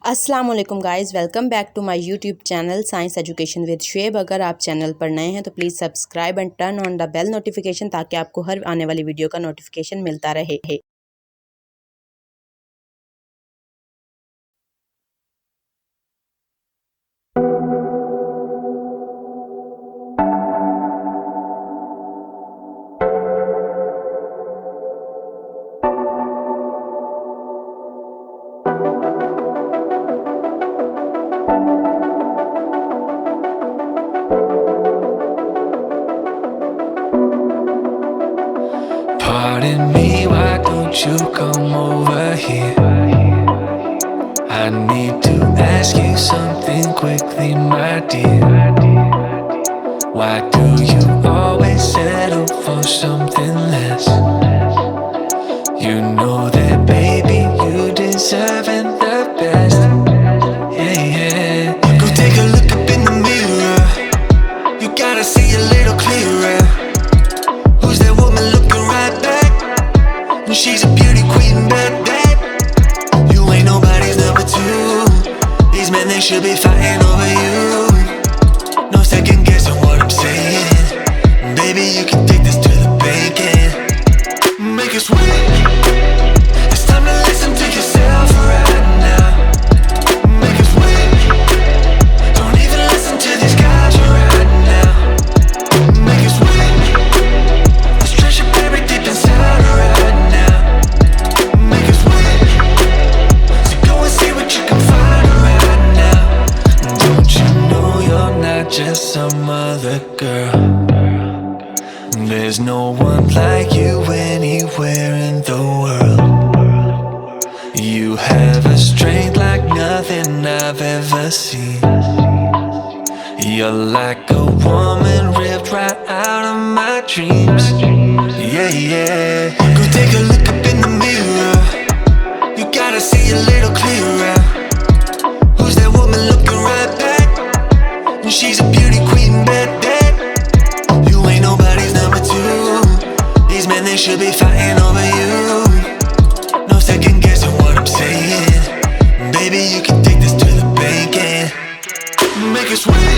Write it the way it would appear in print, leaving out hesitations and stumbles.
अस्सलाम वालेकुम guys, welcome back to my YouTube channel science education with Shoaib. अगर आप चैनल पर नए हैं तो please subscribe and turn on the bell notification ताकि आपको हर आने वाली वीडियो का नोटिफिकेशन मिलता रहे। Pardon me, why don't you come over here? I need to ask you something quickly, my dear. Why do you always settle for something less? You know that, baby, you deserving the best. Yeah, yeah. Go take a look up in the mirror. You gotta see a little clearer. Who's that woman looking right back? She's a beauty queen, bad, bad. You ain't nobody's number two. These men, they should be fighting over you. No second guessing what I'm saying. Baby, you can take this to the bank and make it sweet. It's time to listen to yourself right now. Make it sweet. Don't even listen to these guys right now. Make it sweet. Let's treasure buried deep inside right now. Make it sweet. So go and see what you can find right now. Don't you know you're not just some other girl? There's no one like you anywhere in the world. You have a strength like nothing I've ever seen. You're like a woman ripped right out of my dreams. Yeah, yeah. Go take a look up in the mirror. You gotta see a little clearer. Who's that woman looking right back? She's a beauty queen, bad, bad. You ain't nobody's number two. These men, they should be fighting over you. No second guessing what I'm saying. Baby, you can take this to the bank and make it sweet.